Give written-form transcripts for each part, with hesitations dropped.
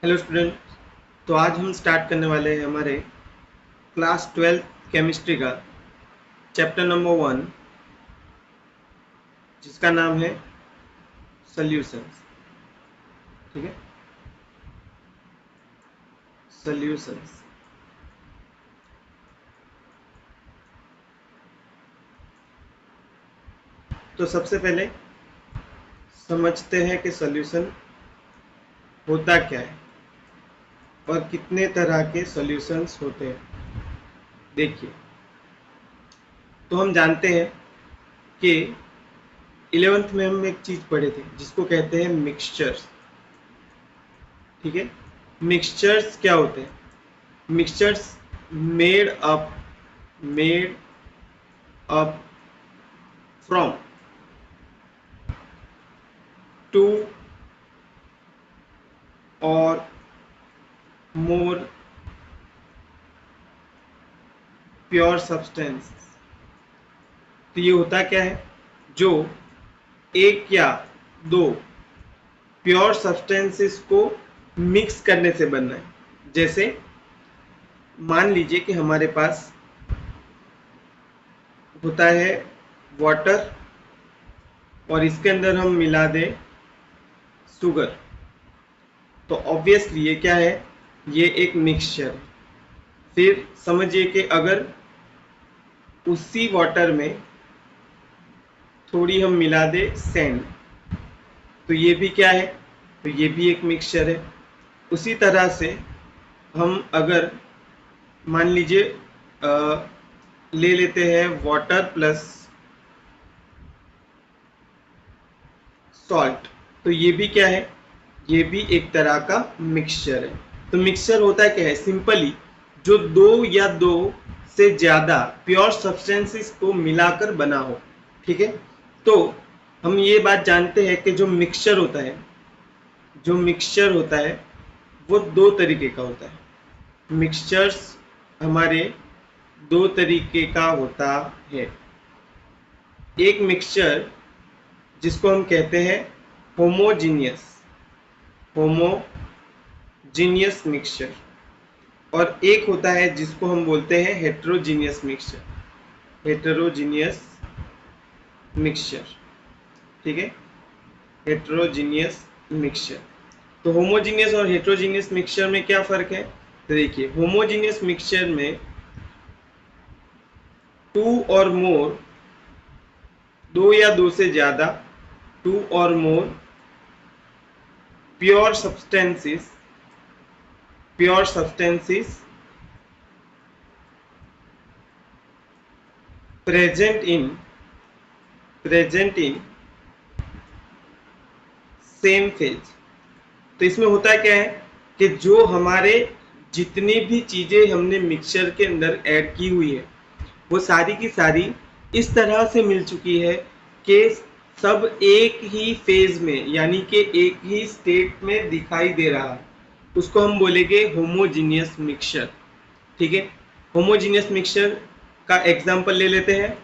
Hello student. तो आज हम स्टार्ट करने वाले हैं हमारे क्लास 12 केमिस्ट्री का चैप्टर नंबर 1, जिसका नाम है सॉल्यूशंस। ठीक है, सॉल्यूशंस। तो सबसे पहले समझते हैं कि सॉल्यूशन होता क्या है और कितने तरह के सॉल्यूशंस होते हैं। देखिए, तो हम जानते हैं कि 11th में हम एक चीज़ पढ़े थे जिसको कहते हैं मिक्सचर्स। ठीक है, मिक्सचर्स क्या होते हैं? Mixtures made up from two or more pure substance. तो ये होता क्या है? जो एक या दो प्योर सब्सटेंसेस को मिक्स करने से बनना है। जैसे मान लीजिए कि हमारे पास होता है वाटर और इसके अंदर हम मिला दें शुगर, तो ऑब्वियसली ये क्या है? ये एक मिक्सचर है। फिर समझिए कि अगर उसी वाटर में थोड़ी हम मिला दें सैंड, तो ये भी क्या है? तो ये भी एक मिक्सचर है। उसी तरह से हम अगर मान लीजिए ले लेते हैं वाटर प्लस सॉल्ट, तो ये भी क्या है? ये भी एक तरह का मिक्सचर है। तो मिक्सचर होता है क्या है? सिंपली जो दो या दो से ज़्यादा प्योर सब्सटेंसेस को मिलाकर बना हो। ठीक है, तो हम ये बात जानते हैं कि जो मिक्सचर होता है वो दो तरीके का होता है। मिक्सचर्स हमारे दो तरीके का होता है। एक मिक्सचर जिसको हम कहते हैं होमोजीनियस मिक्सचर, और एक होता है जिसको हम बोलते हैं हेट्रोजीनियस मिक्सचर। ठीक है, हेट्रोजीनियस मिक्सचर। तो होमोजीनियस और हेट्रोजीनियस मिक्सचर में क्या फ़र्क है? तो देखिए, होमोजीनियस मिक्सचर में टू और मोर, दो या दो से ज़्यादा, to or more pure substances present in same phase. तो इसमें होता क्या है कि जो हमारे जितनी भी चीज़ें हमने मिक्सचर के अंदर ऐड की हुई है वो सारी की सारी इस तरह से मिल चुकी है कि सब एक ही फेज में, यानी कि एक ही स्टेट में दिखाई दे रहा है। उसको हम बोलेंगे होमोजीनियस मिक्सचर। ठीक है, होमोजीनियस मिक्सचर का एग्जांपल ले लेते हैं,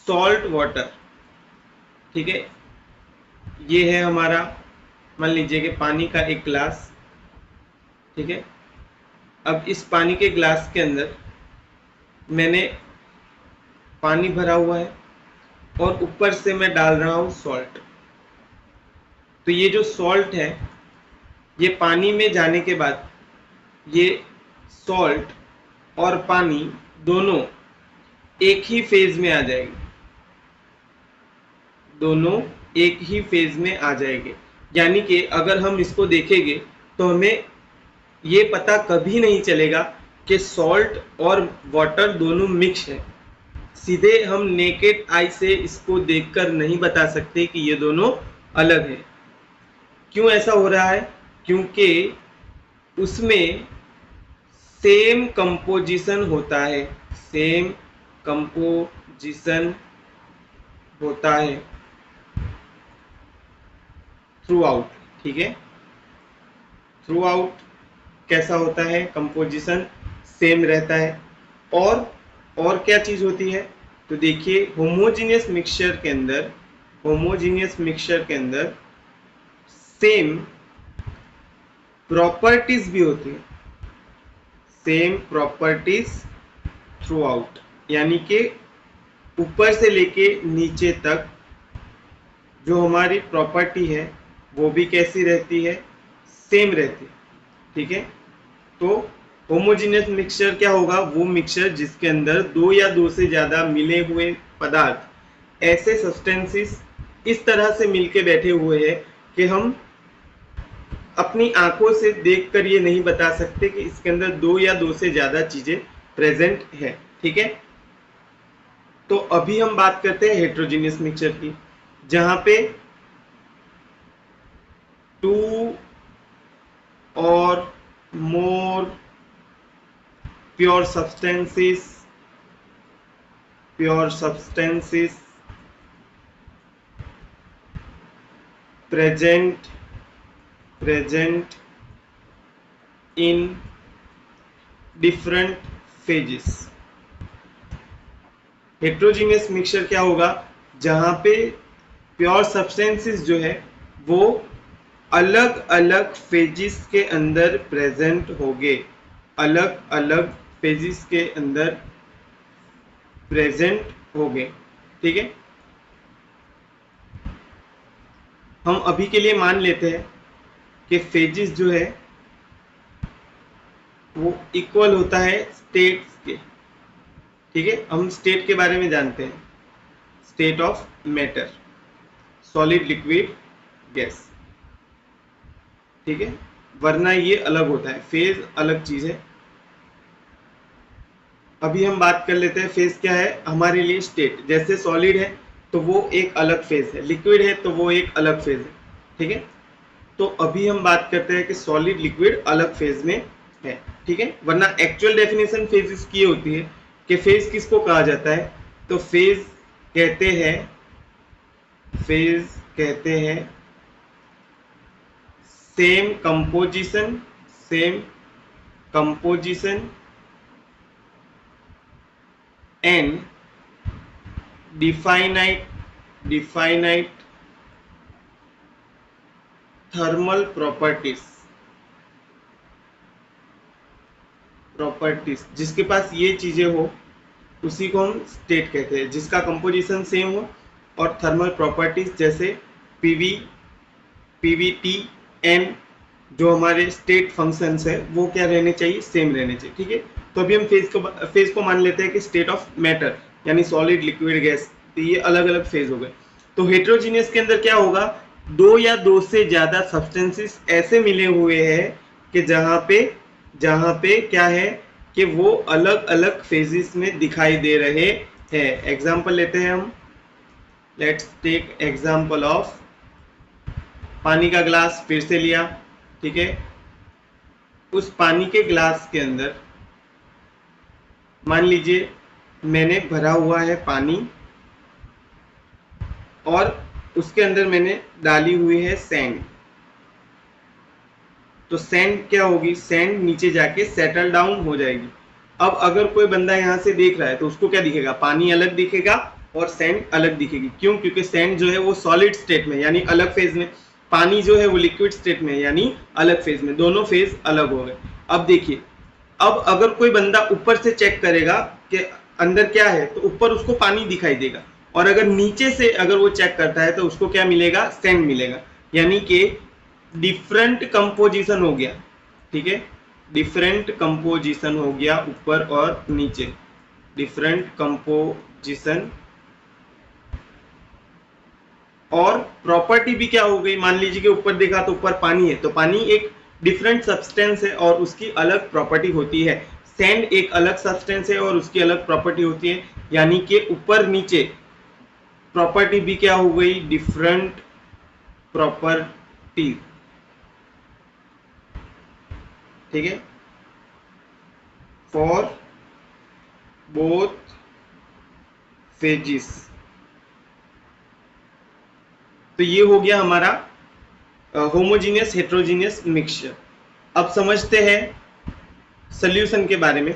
सॉल्ट वाटर। ठीक है, ये है हमारा, मान लीजिए कि पानी का एक ग्लास। ठीक है, अब इस पानी के ग्लास के अंदर मैंने पानी भरा हुआ है और ऊपर से मैं डाल रहा हूँ सॉल्ट। तो ये जो सॉल्ट है, ये पानी में जाने के बाद ये सॉल्ट और पानी दोनों एक ही फेज में आ जाएंगे, यानी कि अगर हम इसको देखेंगे तो हमें ये पता कभी नहीं चलेगा कि सॉल्ट और वाटर दोनों मिक्स है। सीधे हम नेकेड आई से इसको देखकर नहीं बता सकते कि ये दोनों अलग है। क्यों ऐसा हो रहा है? क्योंकि उसमें सेम कंपोजिशन होता है थ्रू आउट। ठीक है, थ्रू आउट कैसा होता है? कंपोजिशन सेम रहता है। और क्या चीज़ होती है? तो देखिए, होमोजीनियस मिक्सचर के अंदर सेम प्रॉपर्टीज भी होती है, सेम प्रॉपर्टीज थ्रू आउट, यानी कि ऊपर से लेके नीचे तक जो हमारी प्रॉपर्टी है वो भी कैसी रहती है, सेम रहती है। ठीक है, तो होमोजेनियस मिक्सचर क्या होगा, वो मिक्सचर जिसके अंदर दो या दो से ज्यादा मिले हुए पदार्थ, ऐसे सब्सटेंसेस इस तरह से मिलके बैठे हुए हैं कि हम अपनी आंखों से देखकर ये नहीं बता सकते कि इसके अंदर दो या दो से ज्यादा चीजें प्रेजेंट है। ठीक है, तो अभी हम बात करते हैं हेट्रोजीनियस मिक्सचर की, जहां पे to or more pure substances present in different phases। Heterogeneous mixture क्या होगा, जहां पे प्योर सब्सटेंसेस जो है वो अलग अलग फेजिस के अंदर प्रेजेंट होंगे, अलग अलग फेजिस के अंदर प्रेजेंट होंगे। ठीक है, हम अभी के लिए मान लेते हैं कि फेजिस जो है वो इक्वल होता है स्टेट्स के। ठीक है, हम स्टेट के बारे में जानते हैं, state of matter, solid, liquid, gas. ठीक है, वरना ये अलग होता है, फेज अलग चीज है। अभी हम बात कर लेते हैं फेज क्या है हमारे लिए। स्टेट जैसे सॉलिड है तो वो एक अलग फेज है, लिक्विड है तो वो एक अलग फेज है। ठीक है, तो अभी हम बात करते हैं कि सॉलिड लिक्विड अलग फेज में है। ठीक है, वरना एक्चुअल डेफिनेशन फेजेस की होती है कि फेज किसको कहा जाता है, तो फेज कहते हैं same composition and definite thermal properties, जिसके पास ये चीजें हो उसी को हम स्टेट कहते हैं, जिसका कंपोजिशन सेम हो और थर्मल प्रॉपर्टीज जैसे पीवी, पीवीटी, एन, जो हमारे स्टेट फंक्शंस है वो क्या रहने चाहिए, सेम रहने चाहिए। ठीक है, तो अभी हम फेज को मान लेते हैं कि स्टेट ऑफ मैटर यानी सॉलिड, लिक्विड, गैस, तो ये अलग अलग फेज हो गए। तो हेट्रोजीनियस के अंदर क्या होगा, दो या दो से ज्यादा सब्सटेंसेस ऐसे मिले हुए हैं कि जहां पे क्या है कि वो अलग अलग फेजेस में दिखाई दे रहे हैं। एग्जांपल लेते हैं हम, लेट्स टेक एग्जांपल ऑफ पानी का ग्लास फिर से लिया। ठीक है, उस पानी के ग्लास के अंदर मान लीजिए मैंने भरा हुआ है पानी और उसके अंदर मैंने डाली हुई है सैंड। तो सैंड क्या होगी, सैंड नीचे जाके सेटल डाउन हो जाएगी। अब अगर कोई बंदा यहाँ से देख रहा है तो उसको क्या दिखेगा, पानी अलग दिखेगा और सैंड अलग दिखेगी। क्यों, क्योंकि सैंड जो है वो सॉलिड स्टेट में यानी अलग फेज में, पानी जो है वो लिक्विड स्टेट में यानी अलग फेज में, दोनों फेज अलग हो गए। अब देखिए, अब अगर कोई बंदा ऊपर से चेक करेगा कि अंदर क्या है तो ऊपर उसको पानी दिखाई देगा, और अगर नीचे से अगर वो चेक करता है तो उसको क्या मिलेगा, सैंड मिलेगा, यानी कि डिफरेंट कंपोजिशन हो गया। ठीक है, डिफरेंट कंपोजिशन हो गया ऊपर और नीचे, डिफरेंट कंपोजिशन। और प्रॉपर्टी भी क्या हो गई, मान लीजिए कि ऊपर देखा तो ऊपर पानी है, तो पानी एक डिफरेंट सब्सटेंस है और उसकी अलग प्रॉपर्टी होती है। सैंड एक अलग सब्सटेंस है और उसकी अलग प्रॉपर्टी होती है, यानी कि ऊपर नीचे प्रॉपर्टी भी क्या हो गई, डिफरेंट प्रॉपर्टी। ठीक है, फॉर बोथ फेजिस। तो ये हो गया हमारा होमोजीनियस हेट्रोजीनियस मिक्सचर। अब समझते हैं सॉल्यूशन के बारे में।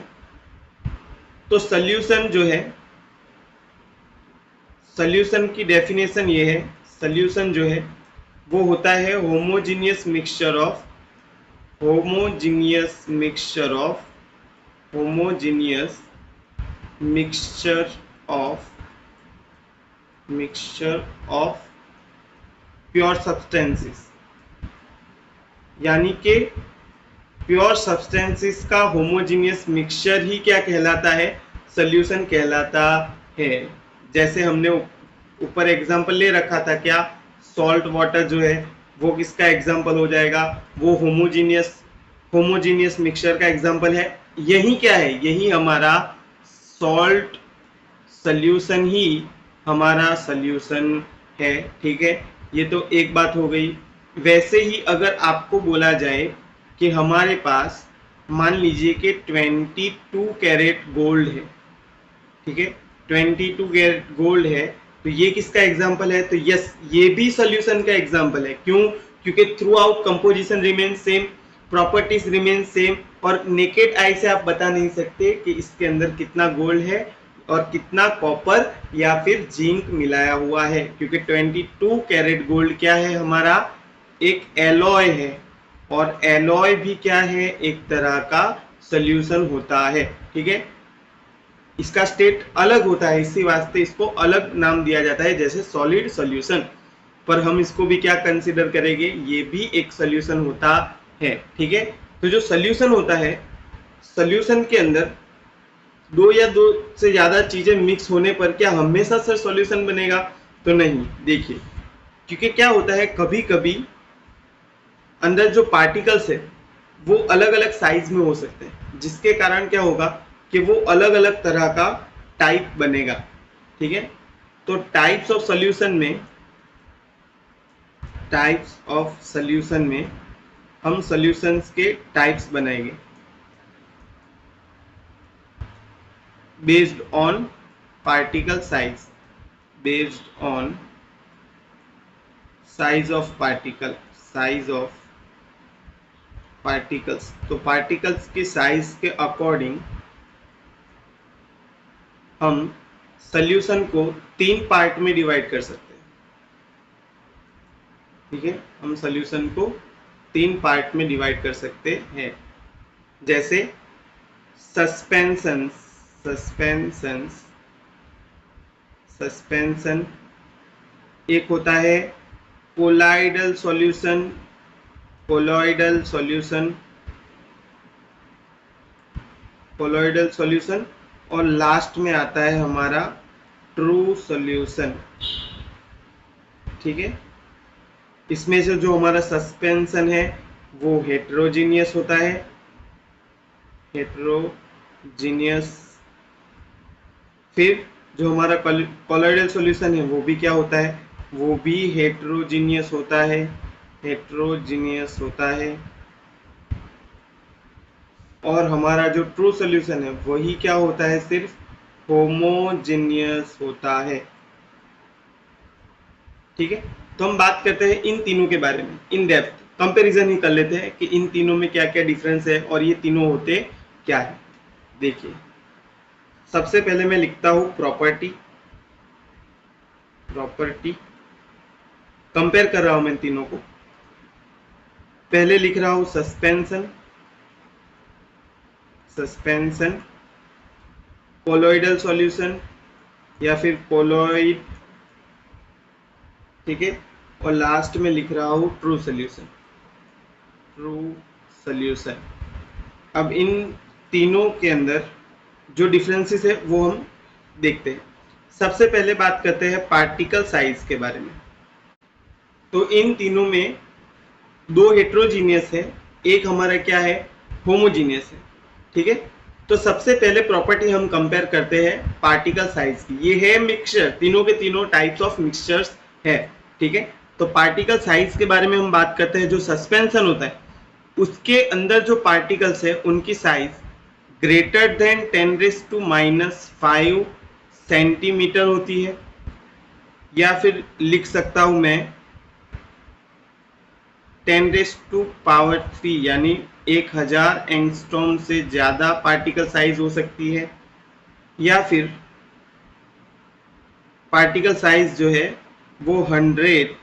तो सॉल्यूशन जो है, सॉल्यूशन की डेफिनेशन ये है, सॉल्यूशन जो है वो होता है homogeneous mixture of homogeneous mixture of pure substances, यानी कि प्योर सब्सटेंसेस का होमोजीनियस मिक्सचर ही क्या कहलाता है, सॉल्यूशन कहलाता है। जैसे हमने ऊपर एग्जांपल ले रखा था, क्या सॉल्ट वाटर जो है वो किसका एग्जांपल हो जाएगा, वो होमोजीनियस मिक्सचर का एग्जांपल है। यही क्या है, यही हमारा सॉल्ट सॉल्यूशन ही हमारा सॉल्यूशन है। ठीक है, ये तो एक बात हो गई। वैसे ही अगर आपको बोला जाए कि हमारे पास मान लीजिए कि 22 कैरेट गोल्ड है, ठीक है, 22 कैरेट गोल्ड है, तो ये किसका एग्जांपल है, तो यस ये भी सॉल्यूशन का एग्जांपल है। क्यों, क्योंकि through out composition remain same, properties remain same, और नेकेड आई से आप बता नहीं सकते कि इसके अंदर कितना गोल्ड है और कितना कॉपर या फिर जिंक मिलाया हुआ है, क्योंकि 22 कैरेट गोल्ड क्या है, हमारा एक एलॉय है, और एलॉय भी क्या है, एक तरह का सॉल्यूशन होता है। ठीक है, इसका स्टेट अलग होता है, इसी वास्ते इसको अलग नाम दिया जाता है, जैसे सॉलिड सॉल्यूशन, पर हम इसको भी क्या कंसीडर करेंगे, ये भी एक सॉल्यूशन होता है। ठीक है, तो जो सॉल्यूशन होता है, सॉल्यूशन के अंदर दो या दो से ज्यादा चीजें मिक्स होने पर क्या हमेशा सर सॉल्यूशन बनेगा, तो नहीं। देखिए, क्योंकि क्या होता है, कभी कभी अंदर जो पार्टिकल्स है वो अलग अलग साइज में हो सकते हैं, जिसके कारण क्या होगा कि वो अलग अलग तरह का टाइप बनेगा। ठीक है, तो टाइप्स ऑफ सॉल्यूशन में हम सॉल्यूशंस के टाइप्स बनाएंगे based on particle size, based on size of particles. तो पार्टिकल्स की साइज के अकॉर्डिंग हम सॉल्यूशन को 3 पार्ट में डिवाइड कर सकते हैं। ठीक है, हम सॉल्यूशन को 3 पार्ट में डिवाइड कर सकते हैं, जैसे सस्पेंशन एक होता है, कोलॉइडल सॉल्यूशन, और लास्ट में आता है हमारा ट्रू सॉल्यूशन। ठीक है, इसमें से जो हमारा सस्पेंशन है वो हेटेरोजीनियस होता है, फिर जो हमारा कोलॉइडल सॉल्यूशन है वो भी क्या होता है, वो भी हेटेरोजीनियस होता है, और हमारा जो ट्रू सॉल्यूशन है वही क्या होता है, सिर्फ होमोजेनियस होता है। ठीक है, तो हम बात करते हैं इन तीनों के बारे में, इन डेप्थ कंपैरिजन ही कर लेते हैं कि इन तीनों में क्या क्या डिफरेंस है और ये तीनों होते क्या है। देखिए, सबसे पहले मैं लिखता हूं प्रॉपर्टी, कंपेयर कर रहा हूं मैं तीनों को। पहले लिख रहा हूं सस्पेंशन, कोलॉइडल सॉल्यूशन या फिर कोलॉइड। ठीक है, और लास्ट में लिख रहा हूं ट्रू सॉल्यूशन। अब इन तीनों के अंदर जो डिफरेंसेस है वो हम देखते हैं। सबसे पहले बात करते हैं पार्टिकल साइज के बारे में। तो इन तीनों में 2 हेटेरोजीनियस है, एक हमारा क्या है, होमोजीनियस है। ठीक है, तो सबसे पहले प्रॉपर्टी हम कंपेयर करते हैं पार्टिकल साइज की। ये है मिक्सचर, तीनों के तीनों टाइप्स ऑफ मिक्सचर्स है। ठीक है, तो पार्टिकल साइज के बारे में हम बात करते हैं। जो सस्पेंशन होता है उसके अंदर जो पार्टिकल्स है उनकी साइज ग्रेटर देन 10⁻⁵ सेंटीमीटर होती है, या फिर लिख सकता हूं मैं 10⁻³ यानी 1000 एंगस्ट्रॉम से ज्यादा पार्टिकल साइज हो सकती है, या फिर पार्टिकल साइज जो है वो 100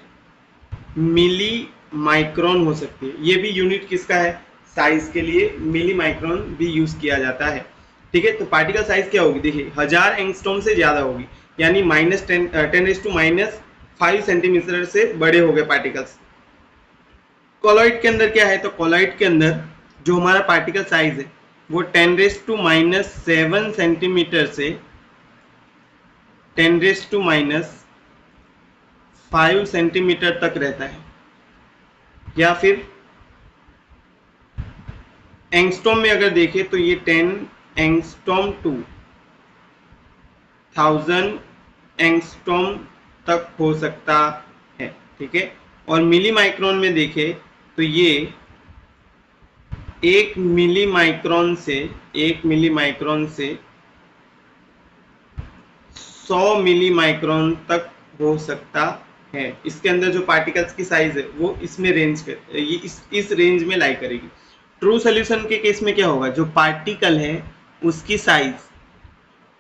मिली माइक्रोन हो सकती है। ये भी यूनिट किसका है, साइज के लिए मिली माइक्रोन भी यूज किया जाता है। ठीक है, तो पार्टिकल साइज क्या होगी, देखिए 1000 एंगस्ट्रॉम से ज्यादा होगी, यानी -10⁻⁵ सेंटीमीटर से बड़े हो गए पार्टिकल्स। कॉलॉइड के अंदर क्या है, तो कॉलॉइड के अंदर जो हमारा पार्टिकल साइज है वो 10⁻⁷ सेंटीमीटर से 10⁻⁵ सेंटीमीटर तक रहता है, या फिर एंगस्ट्रॉम में अगर देखें तो ये 10 एंगस्ट्रॉम टू 1000 एंगस्ट्रॉम तक हो सकता है। ठीक है, और मिली माइक्रोन में देखें तो ये 1 मिली माइक्रोन से 100 मिली माइक्रोन तक हो सकता है। इसके अंदर जो पार्टिकल्स की साइज है वो इसमें इस रेंज में लाई करेगी। ट्रू सोल्यूशन के केस में क्या होगा, जो पार्टिकल है उसकी साइज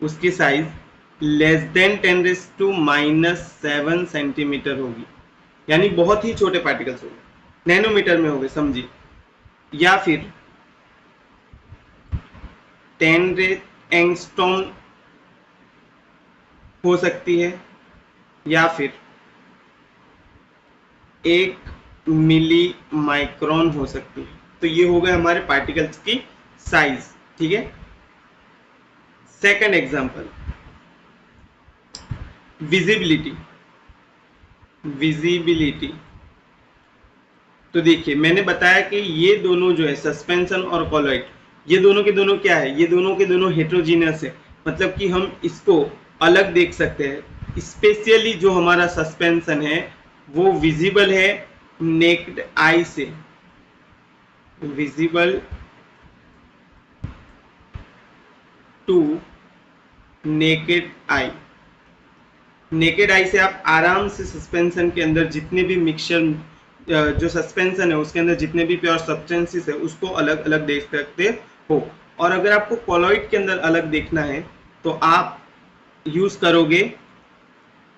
<10⁻⁷ सेंटीमीटर होगी, यानी बहुत ही छोटे पार्टिकल्स होंगे, नैनोमीटर में होंगे समझिए, या फिर 10 एंगस्ट्रॉम हो सकती है, या फिर 1 मिली माइक्रोन हो सकती है। तो ये हो गए हमारे पार्टिकल्स की साइज। ठीक है, सेकंड एग्जांपल, विजिबिलिटी। तो देखिए मैंने बताया कि ये दोनों जो है सस्पेंशन और कॉलॉइड, ये दोनों के दोनों क्या है, ये दोनों के दोनों हेट्रोजीनियस है, मतलब कि हम इसको अलग देख सकते हैं। स्पेशली जो हमारा सस्पेंशन है वो विजिबल है नेक्ड आई से, visible to naked eye. Naked eye से आप आराम से सस्पेंशन के अंदर जितने भी मिक्सचर जो सस्पेंशन है उसके अंदर जितने भी प्योर सब्सटेंसेस है उसको अलग अलग देख सकते हो। और अगर आपको कॉलॉइड के अंदर अलग देखना है तो आप यूज करोगे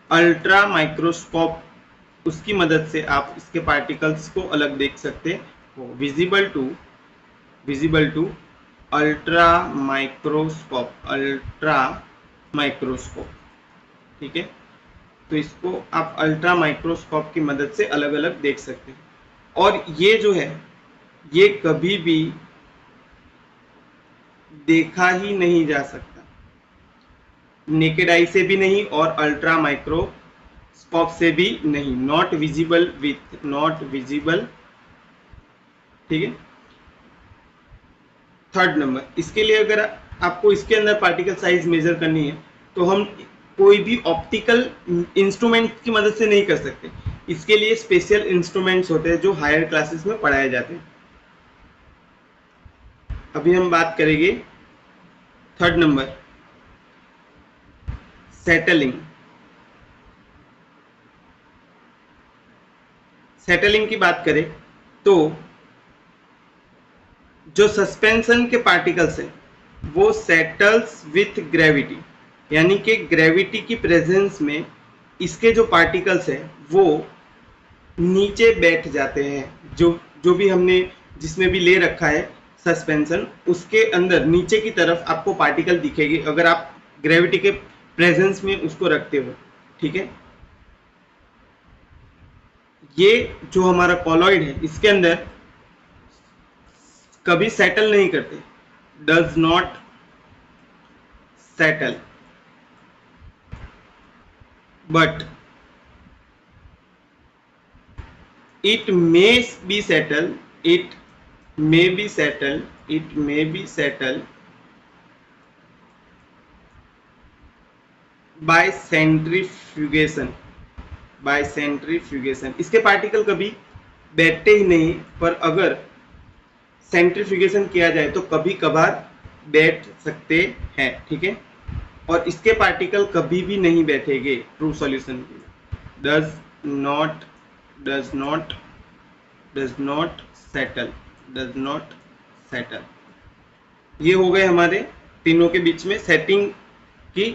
अल्ट्रा माइक्रोस्कोप, उसकी मदद से आप इसके पार्टिकल्स को अलग देख सकते हो। Visible to ultra microscope. ठीक है, तो इसको आप अल्ट्रा माइक्रोस्कोप की मदद से अलग अलग देख सकते हैं। और ये जो है ये कभी भी देखा ही नहीं जा सकता, नेकेड आई से भी नहीं और अल्ट्रा माइक्रोस्कोप से भी नहीं, नॉट विजिबल। ठीक है, थर्ड नंबर, इसके लिए अगर आपको इसके अंदर पार्टिकल साइज मेजर करनी है तो हम कोई भी ऑप्टिकल इंस्ट्रूमेंट की मदद से नहीं कर सकते। इसके लिए स्पेशल इंस्ट्रूमेंट्स होते हैं जो हायर क्लासेस में पढ़ाए जाते हैं। अभी हम बात करेंगे थर्ड नंबर, सेटलिंग की बात करें तो जो सस्पेंशन के पार्टिकल्स हैं वो सेटल्स विथ ग्रेविटी, यानी कि ग्रेविटी की प्रेजेंस में इसके जो पार्टिकल्स हैं वो नीचे बैठ जाते हैं। जो भी हमने जिसमें भी ले रखा है सस्पेंशन, उसके अंदर नीचे की तरफ आपको पार्टिकल दिखेगी अगर आप ग्रेविटी के प्रेजेंस में उसको रखते हो। ठीक है, ये जो हमारा कॉलॉइड है इसके अंदर कभी सेटल नहीं करते, does not settle, but it may be settled by centrifugation। इसके पार्टिकल कभी बैठते ही नहीं, पर अगर सेंट्रीफ्यूगेशन किया जाए तो कभी कभार बैठ सकते हैं। ठीक है, और इसके पार्टिकल कभी भी नहीं बैठेंगे। True solution does not settle. ये हो गए हमारे तीनों के बीच में सेटिंग की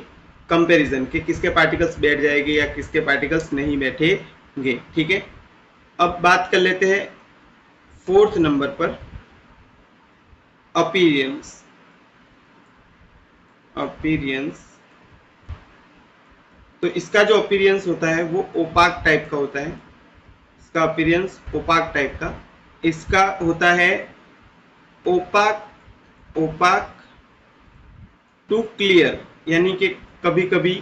कंपैरिजन कि किसके पार्टिकल्स बैठ जाएंगे या किसके पार्टिकल्स नहीं बैठेंगे। ठीक है, अब बात कर लेते हैं फोर्थ नंबर पर, अपीयरेंस, अपीयरेंस, तो इसका जो अपीयरेंस होता है वो ओपाक टाइप का होता है, इसका अपीयरेंस ओपाक टाइप का, इसका होता है ओपाक, ओपाक टू क्लियर, यानी कि कभी कभी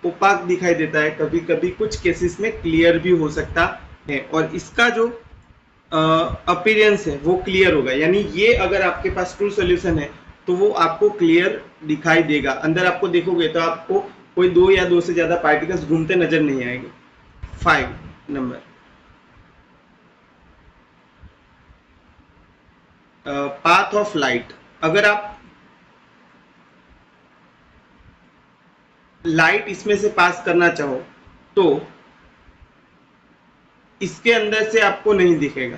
ओपाक दिखाई देता है, कभी कभी कुछ केसेस में क्लियर भी हो सकता है, और इसका जो अपीयरेंस है वो क्लियर होगा, यानी ये अगर आपके पास ट्रू सॉल्यूशन है तो वो आपको क्लियर दिखाई देगा, अंदर आपको देखोगे तो आपको कोई दो या दो से ज्यादा पार्टिकल्स घूमते नजर नहीं आएंगे। 5 नंबर, पाथ ऑफ लाइट, अगर आप लाइट इसमें से पास करना चाहो तो इसके अंदर से आपको नहीं दिखेगा,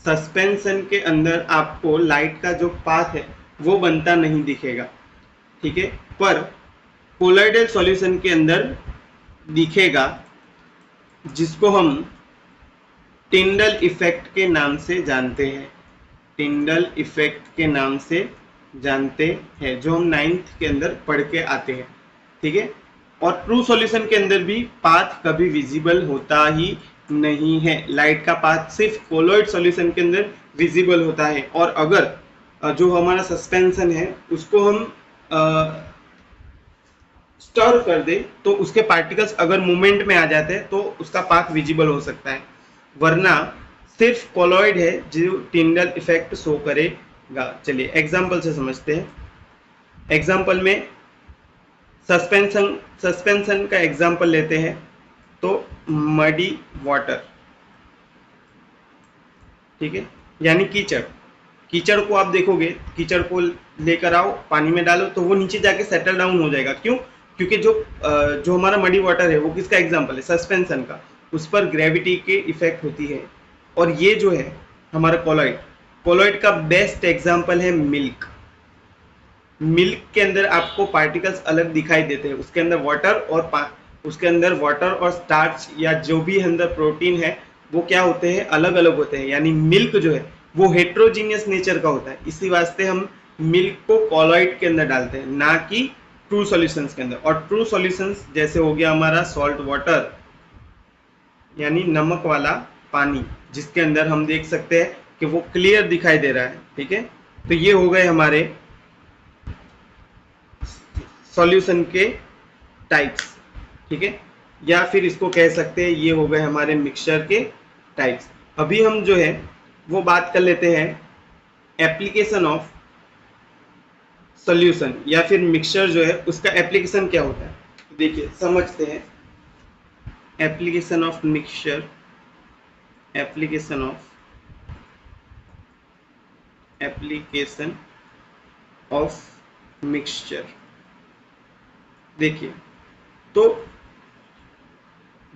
सस्पेंशन के अंदर आपको लाइट का जो पाथ है वो बनता नहीं दिखेगा, ठीक है, पर कोलॉइडल सॉल्यूशन के अंदर दिखेगा, जिसको हम टिंडल इफेक्ट के नाम से जानते हैं, टिंडल इफेक्ट के नाम से जानते हैं, जो हम 9th के अंदर पढ़ के आते हैं, ठीक है। और ट्रू सॉल्यूशन के अंदर भी पाथ कभी विजिबल होता ही नहीं है, लाइट का पाथ सिर्फ कोलॉइड सॉल्यूशन के अंदर विजिबल होता है, और अगर जो हमारा सस्पेंशन है उसको हम स्टर कर दे तो उसके पार्टिकल्स अगर मूवमेंट में आ जाते हैं तो उसका पाथ विजिबल हो सकता है, वरना सिर्फ कोलॉइड है जो टिंडल इफेक्ट शो करेगा। चलिए एग्जांपल से समझते हैं। एग्जांपल में सस्पेंशन का एग्जांपल लेते हैं, तो मडी वाटर, ठीक है, यानी कीचड़, कीचड़ को आप देखोगे, कीचड़ को लेकर आओ पानी में डालो तो वो नीचे जाके सेटल डाउन हो जाएगा, क्यों? क्योंकि जो हमारा मडी वाटर है वो किसका एग्जांपल है? सस्पेंशन का, उस पर ग्रेविटी के इफेक्ट होती है। और ये जो है हमारा कोलॉइड, कोलॉइड का बेस्ट एग्जांपल है मिल्क। मिल्क के अंदर आपको पार्टिकल्स अलग दिखाई देते हैं, उसके अंदर वाटर और स्टार्च या जो भी अंदर प्रोटीन है वो क्या होते हैं? अलग अलग होते हैं, यानी मिल्क जो है वो हेट्रोजीनियस नेचर का होता है, इसी वास्ते हम मिल्क को कोलॉइड के अंदर डालते हैं, ना कि ट्रू सॉल्यूशंस के अंदर। और ट्रू सॉल्यूशंस जैसे हो गया हमारा सॉल्ट वाटर, यानी नमक वाला पानी, जिसके अंदर हम देख सकते हैं कि वो क्लियर दिखाई दे रहा है, ठीक है। तो ये हो गए हमारे सॉल्यूशन के टाइप्स, ठीक है, या फिर इसको कह सकते हैं ये हो गए हमारे मिक्सचर के टाइप्स। अभी हम जो है वो बात कर लेते हैं एप्लीकेशन ऑफ सॉल्यूशन, या फिर मिक्सचर जो है उसका एप्लीकेशन क्या होता है। देखिए समझते हैं application of mixture, application of mixture. देखिए, तो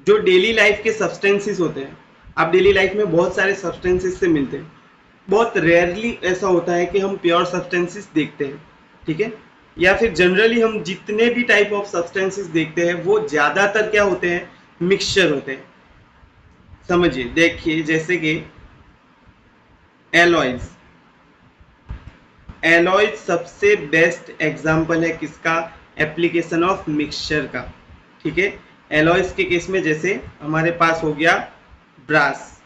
जो डेली लाइफ के सब्सटेंसेस होते हैं, आप डेली लाइफ में बहुत सारे सब्सटेंसेस से मिलते हैं, बहुत रेयरली ऐसा होता है कि हम प्योर सब्सटेंसेस देखते हैं, ठीक है, या फिर जनरली हम जितने भी टाइप ऑफ सब्सटेंसेस देखते हैं वो ज्यादातर क्या होते हैं? मिक्सचर होते हैं। समझिए, देखिए जैसे कि एलॉयज, एलॉयज सबसे बेस्ट एग्जांपल है किसका? एप्लीकेशन ऑफ मिक्सचर का, ठीक है। एलॉयज के केस में जैसे हमारे पास हो गया ब्रास,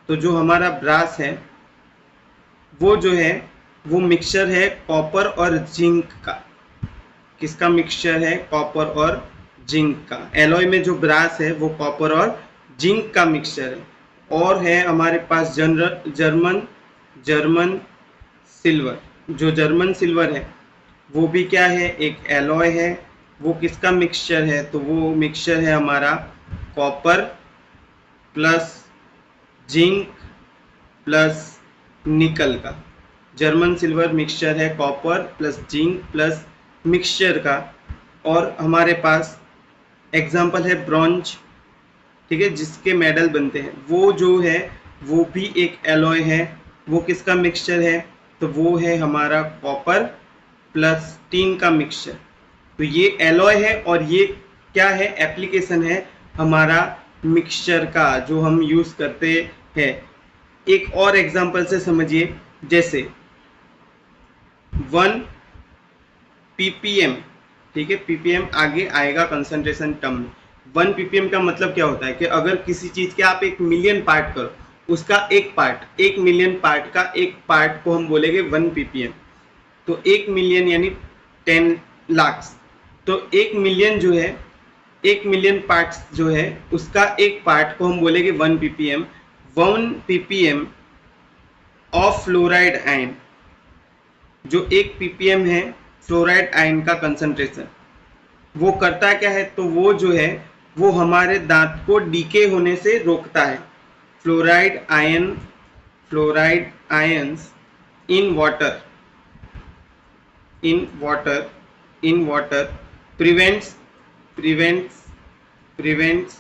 तो जो हमारा ब्रास है वो जो है वो मिक्सचर है कॉपर और जिंक का। किसका मिक्सचर है? कॉपर और जिंक का। एलॉय में जो ब्रास है वो कॉपर और जिंक का मिक्सचर है। और है हमारे पास जर्मन सिल्वर, जो जर्मन सिल्वर है वो भी क्या है? एक एलॉय है। वो किसका मिक्सचर है? तो वो मिक्सचर है हमारा कॉपर प्लस जिंक प्लस निकल का। जर्मन सिल्वर मिक्सचर है copper plus zinc plus mixture का। और हमारे पास एग्जाम्पल है ब्रॉन्ज, ठीक है, जिसके मेडल बनते हैं, वो जो है वो भी एक एलॉय है। वो किसका मिक्सचर है? तो वो है हमारा कॉपर प्लस टीन का मिक्सचर। तो ये एलॉय है और ये क्या है? एप्लीकेशन है हमारा मिक्सचर का, जो हम यूज करते हैं। एक और एग्जांपल से समझिए, जैसे 1 ppm, ठीक है, ppm आगे आएगा कंसंट्रेशन टर्म में। 1 ppm का मतलब क्या होता है कि अगर किसी चीज के आप 1 मिलियन पार्ट करो, उसका एक पार्ट, 1 मिलियन पार्ट का एक पार्ट को हम बोलेंगे 1 ppm। तो 1 मिलियन यानी 10 लाख, तो 1 मिलियन जो है, 1 मिलियन पार्ट्स जो है, उसका एक पार्ट को हम बोलेंगे 1 ppm। 1 ppm of fluoride ion, जो 1 ppm है फ्लोराइड आयन का कंसंट्रेशन, वो करता क्या है, तो वो जो है वो हमारे दांत को डीके होने से रोकता है। Fluoride ion, fluoride ions in water, in water, in water prevents prevents prevents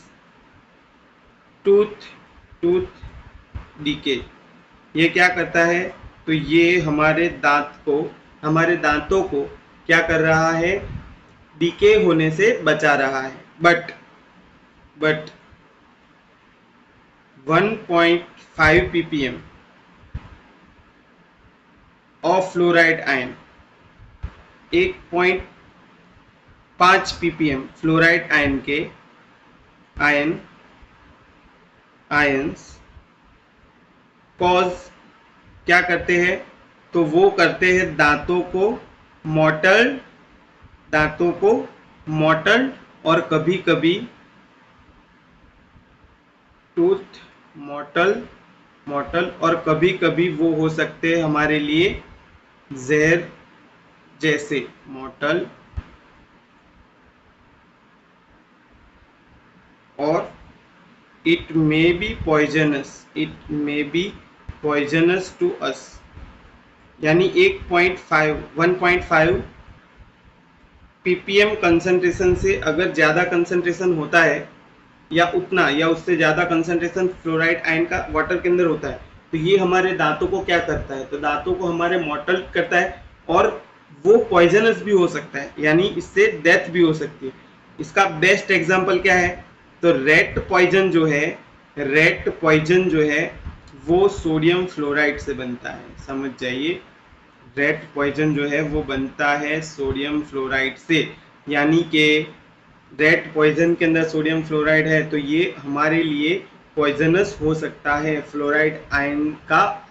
tooth decay। ये क्या करता है, तो ये हमारे दांत को, हमारे दांतों को क्या कर रहा है, डीके होने से बचा रहा है। But 1.5 ppm of fluoride ion, 1.5 ppm fluoride ion के आयंस कॉज क्या करते हैं, तो वो करते हैं दांतों को मोटल और कभी कभी टूथ मोटल और कभी कभी वो हो सकते हैं हमारे लिए जहर जैसे। मोटल और it may be poisonous to us, यानी 1.5 ppm कंसंट्रेशन से अगर ज़्यादा कंसंट्रेशन होता है, या उतना या उससे ज़्यादा कंसंट्रेशन फ्लोराइड आयन का वाटर के अंदर होता है, तो ये हमारे दांतों को क्या करता है, तो दांतों को हमारे मोटल करता है, और वो पॉइजनस भी हो सकता है, यानी इससे डेथ भी हो सकती है। इसका बेस्ट एग्जांपल क्या है, तो रेट पॉइजन जो है वो सोडियम फ्लोराइड से बनता है, समझ जाइए। रेट पॉइजन जो है वो बनता है सोडियम फ्लोराइड से, यानी कि रेट पॉइजन के अंदर सोडियम फ्लोराइड है, तो ये हमारे लिए पॉइजनस हो सकता है, फ्लोराइड आयन का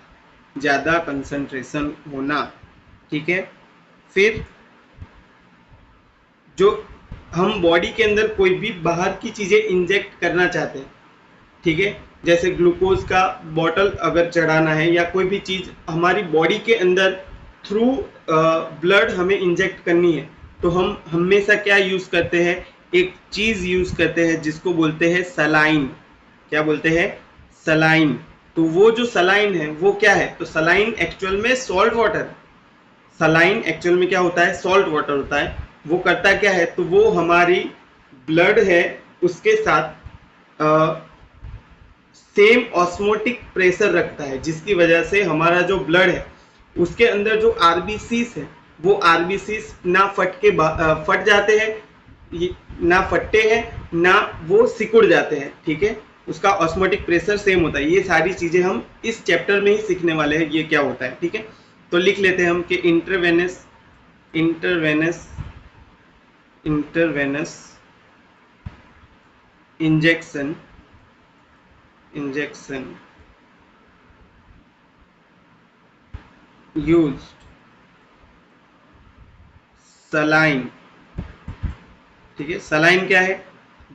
ज़्यादा कंसंट्रेशन होना, ठीक है। फिर जो हम बॉडी के अंदर कोई भी बाहर की चीज़ें इंजेक्ट करना चाहते हैं, ठीक है, जैसे ग्लूकोज का बॉटल अगर चढ़ाना है, या कोई भी चीज़ हमारी बॉडी के अंदर थ्रू ब्लड हमें इंजेक्ट करनी है, तो हम हमेशा क्या यूज़ करते हैं, एक चीज़ यूज़ करते हैं जिसको बोलते हैं सलाइन। क्या बोलते हैं, सलाइन। तो वो जो सलाइन है वो क्या है, तो सलाइन एक्चुअल में सॉल्ट वाटर, सलाइन एक्चुअल में क्या होता है, सॉल्ट वाटर होता है। वो करता क्या है, तो वो हमारी ब्लड है उसके साथ सेम ऑस्मोटिक प्रेशर रखता है, जिसकी वजह से हमारा जो ब्लड है उसके अंदर जो आरबीसीस है, वो आरबीसीस ना फट जाते हैं, ना फटते हैं, ना वो सिकुड़ जाते हैं, ठीक है। उसका ऑस्मोटिक प्रेशर सेम होता है। ये सारी चीज़ें हम इस चैप्टर में ही सीखने वाले हैं, ये क्या होता है, ठीक है। तो लिख लेते हैं हम कि इंटरवेनस इंजेक्शन used सलाइन, ठीक है। सलाइन क्या है,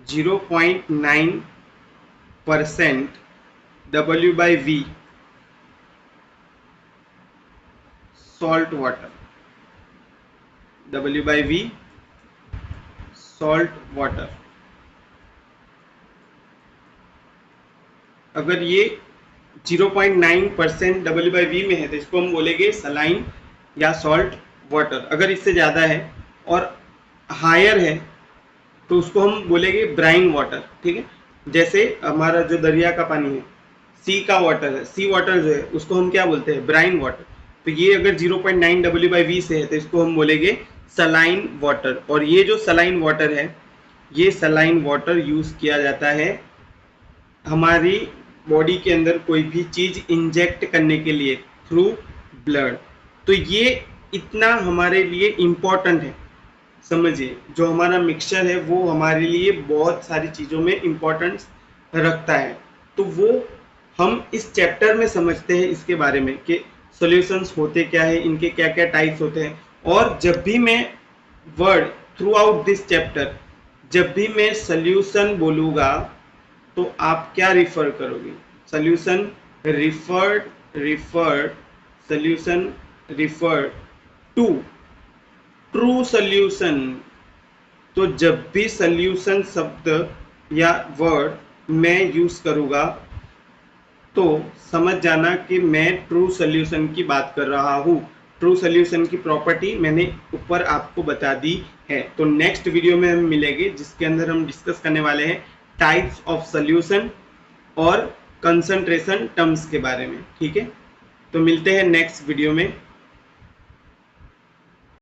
0.9% W/V salt water, W/V salt water. अगर ये 0.9% W/V में है तो इसको हम बोलेंगे सलाइन या सॉल्ट वाटर। अगर इससे ज़्यादा है और हायर है तो उसको हम बोलेंगे ब्राइन वाटर, ठीक है। जैसे हमारा जो दरिया का पानी है, सी का वाटर है, सी वाटर जो है उसको हम क्या बोलते हैं, ब्राइन वाटर। तो ये अगर 0.9 W/V से है तो इसको हम बोलेंगे सलाइन वाटर। और ये जो सलाइन वाटर है, ये सलाइन वाटर यूज़ किया जाता है हमारी बॉडी के अंदर कोई भी चीज़ इंजेक्ट करने के लिए थ्रू ब्लड। तो ये इतना हमारे लिए इम्पोर्टेंट है। समझिए, जो हमारा मिक्सचर है वो हमारे लिए बहुत सारी चीज़ों में इम्पोर्टेंस रखता है। तो वो हम इस चैप्टर में समझते हैं इसके बारे में कि सॉल्यूशंस होते क्या है, इनके क्या क्या टाइप्स होते हैं। और जब भी मैं word through out this chapter, जब भी मैं सॉल्यूशन बोलूँगा तो आप क्या रिफर करोगे? Solution referred solution referred to true solution. तो जब भी सॉल्यूशन शब्द या वर्ड मैं यूज करूँगा तो समझ जाना कि मैं ट्रू सॉल्यूशन की बात कर रहा हूँ। ट्रू सॉल्यूशन की प्रॉपर्टी मैंने ऊपर आपको बता दी है। तो नेक्स्ट वीडियो में हम मिलेंगे जिसके अंदर हम डिस्कस करने वाले हैं टाइप्स ऑफ सॉल्यूशन और कंसंट्रेशन टर्म्स के बारे में। ठीक है, तो मिलते हैं नेक्स्ट वीडियो में।